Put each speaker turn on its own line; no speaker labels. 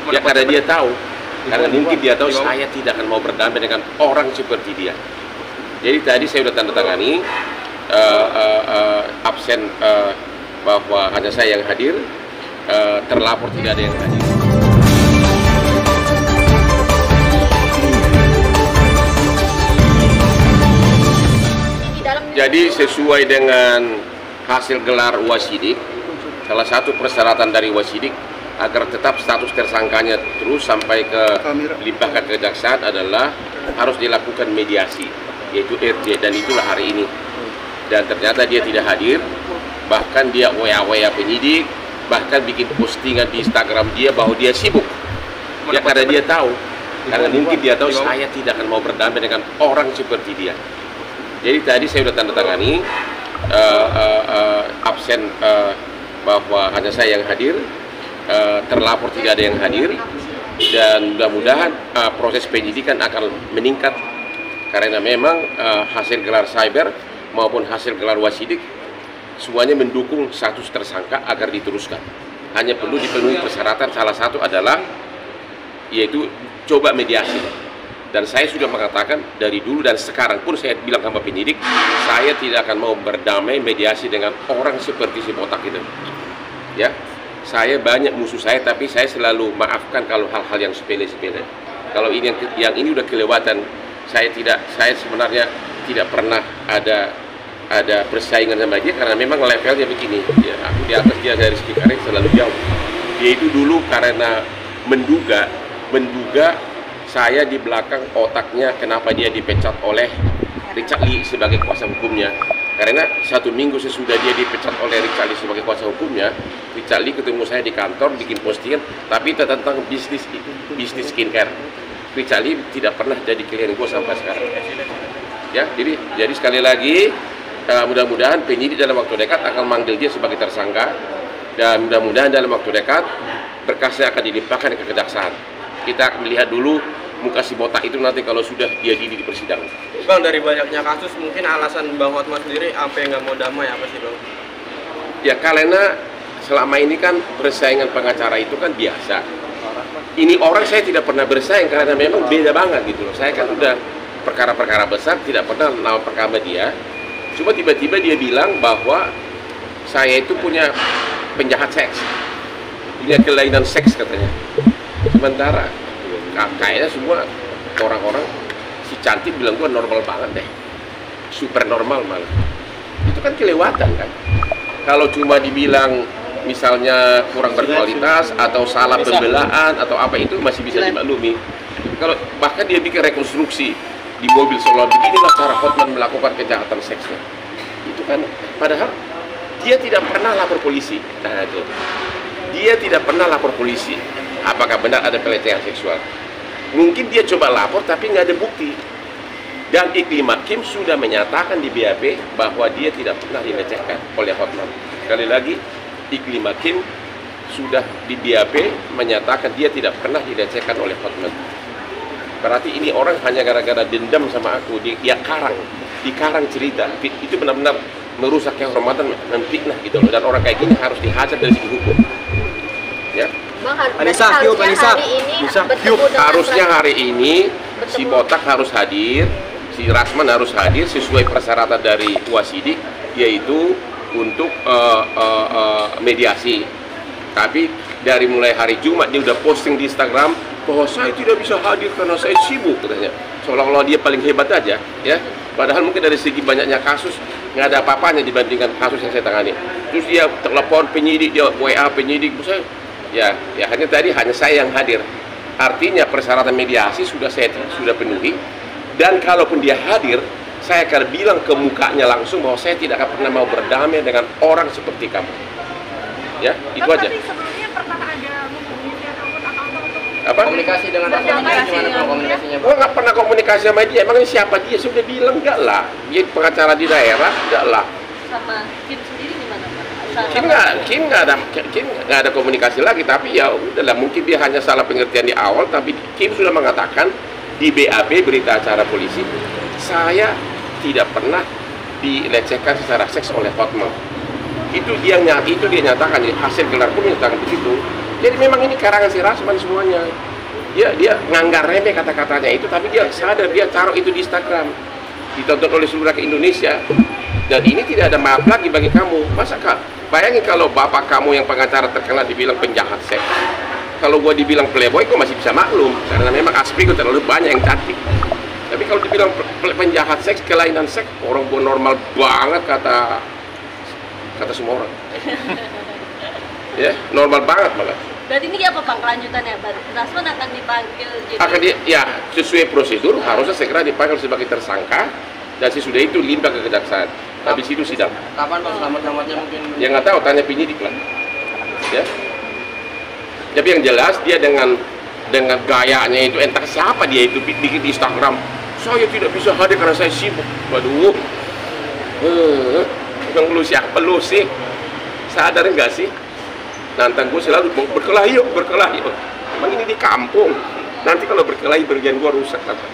Ya karena dia tahu, karena mungkin dia tahu saya tidak akan mau berdamai dengan orang seperti dia. Jadi tadi saya sudah tanda tangani absen bahwa hanya saya yang hadir, terlapor tidak ada yang hadir. Jadi sesuai dengan hasil gelar wasidik, salah satu persyaratan dari wasidik agar tetap status tersangkanya terus sampai ke limpahkan ke kejaksaan adalah harus dilakukan mediasi, yaitu RJ, dan itulah hari ini. Dan ternyata dia tidak hadir, bahkan dia WA penyidik, bahkan bikin postingan di Instagram dia bahwa dia sibuk. Ya karena dia tahu, karena mungkin dia tahu saya tidak akan mau berdamai dengan orang seperti dia. Jadi tadi saya sudah tanda tangani absen bahwa hanya saya yang hadir, terlapor tidak ada yang hadir, dan mudah-mudahan proses penyidikan akan meningkat karena memang hasil gelar cyber maupun hasil gelar wasidik semuanya mendukung status tersangka agar diteruskan. Hanya perlu dipenuhi persyaratan, salah satu adalah yaitu coba mediasi. Dan saya sudah mengatakan dari dulu dan sekarang pun saya bilang sama penyidik, saya tidak akan mau berdamai mediasi dengan orang seperti si botak itu. Ya, saya banyak musuh saya, tapi saya selalu maafkan kalau hal-hal yang sepele-sepele. Kalau ini yang ini udah kelewatan, saya sebenarnya tidak pernah ada persaingan sama dia karena memang levelnya begini. Ya, aku di atas dia dari segi karir selalu jauh. Dia itu dulu karena menduga saya di belakang otaknya kenapa dia dipecat oleh Richard Lee sebagai kuasa hukumnya. Karena 1 minggu sesudah dia dipecat oleh Richard Lee sebagai kuasa hukumnya, Richard Lee ketemu saya di kantor bikin postingan, tapi itu tentang bisnis skincare. Richard Lee tidak pernah jadi klien gue sampai sekarang. Ya, jadi sekali lagi mudah-mudahan penyidik dalam waktu dekat akan manggil dia sebagai tersangka, dan mudah-mudahan dalam waktu dekat berkasnya akan dilimpahkan ke kejaksaan. Kita akan melihat dulu muka si botak itu nanti kalau sudah dia di persidangan.
Bang, dari banyaknya kasus mungkin alasan Bang Hotman sendiri apa yang nggak mau damai apa sih Bang?
Ya karena selama ini kan persaingan pengacara itu kan biasa. Ini orang saya tidak pernah bersaing karena memang beda banget gitu loh. Saya kan udah perkara-perkara besar tidak pernah lawan perkara dia. Cuma tiba-tiba dia bilang bahwa saya itu punya penjahat seks, punya kelainan seks katanya. Sementara kayaknya semua orang-orang si cantik bilang gua normal banget deh, super normal malah. Itu kan kelewatan kan. Kalau cuma dibilang misalnya kurang berkualitas atau salah pembelaan atau apa itu masih bisa dimaklumi. Kalau bahkan dia bikin rekonstruksi di mobil seolah beginilah cara Hotman melakukan kejahatan seksnya. Itu kan padahal dia tidak pernah lapor polisi. Nah itu. Dia tidak pernah lapor polisi. Apakah benar ada pelecehan seksual? Mungkin dia coba lapor tapi nggak ada bukti. Dan Iklim Hakim sudah menyatakan di BAP bahwa dia tidak pernah dilecehkan oleh Hotman. Sekali lagi, Iklim Hakim sudah di BAP menyatakan dia tidak pernah dilecehkan oleh Hotman. Berarti ini orang hanya gara-gara dendam sama aku, dia dikarang cerita. Itu benar-benar merusak kehormatan dan fitnah gitu loh. Dan orang kayak gini harus dihajar dari segi hukum. Ya. Harusnya hari ini si botak harus hadir, si Rasman harus hadir sesuai persyaratan dari wasidik, yaitu untuk mediasi. Tapi dari mulai hari Jumat dia udah posting di Instagram bahwa saya tidak bisa hadir karena saya sibuk katanya. Seolah-olah dia paling hebat aja, ya. Padahal mungkin dari segi banyaknya kasus nggak ada apa-apanya dibandingkan kasus yang saya tangani. Terus dia telepon penyidik, dia WA penyidik, saya ya hanya saya yang hadir. Artinya persyaratan mediasi sudah penuhi, dan kalaupun dia hadir, saya akan bilang ke mukanya langsung bahwa saya tidak akan pernah mau berdamai dengan orang seperti kamu. Ya, itu aja.
Sebelumnya pernah ada
Apa?
Komunikasi dengan Hotman gimana Bang komunikasinya?
Gua nggak pernah komunikasi sama dia. Emangnya siapa dia? Sudah bilang enggak lah. Dia pengacara di daerah, enggak lah.
sama Kim sendiri gimana Pak?
Kim nggak ada komunikasi lagi, tapi ya udahlah, mungkin dia hanya salah pengertian di awal, tapi Kim sudah mengatakan di BAP berita acara polisi, saya tidak pernah dilecehkan secara seks oleh Hotman. Itu dia nyatakan, hasil gelar pun menyatakan begitu. Jadi memang ini karangan si Rasman semuanya. Dia nganggar remeh kata-katanya itu, tapi dia sadar, dia taruh itu di Instagram, ditonton oleh seluruh rakyat Indonesia. Dan ini tidak ada maaf lagi bagi kamu. Masa bayangin kalau bapak kamu yang pengacara terkenal dibilang penjahat seks. Kalau gua dibilang playboy, gua masih bisa maklum, karena memang aspek gua terlalu banyak yang cantik. Tapi kalau dibilang penjahat seks, kelainan seks, orang gua normal banget kata semua orang. Ya, normal banget malah.
Berarti ini apa Bang kelanjutannya? Rasman akan dipanggil jadi...
Ya, sesuai prosedur harusnya segera dipanggil sebagai tersangka, dan sesudah itu limpah ke kejaksaan. Habis itu sidang.
Kapan Bang selamat-selamatnya mungkin?
Ya nggak tahu, tanya penyidik lah. Ya. Tapi yang jelas dia dengan gayanya itu, entah siapa dia itu bikin di Instagram, saya tidak bisa hadir karena saya sibuk. Waduh. Yang lu siapa lu sih? Sadar nggak sih? Nantang gue selalu berkelahi yuk. Emang ini di kampung. Nanti kalau berkelahi bagian gua rusak apa?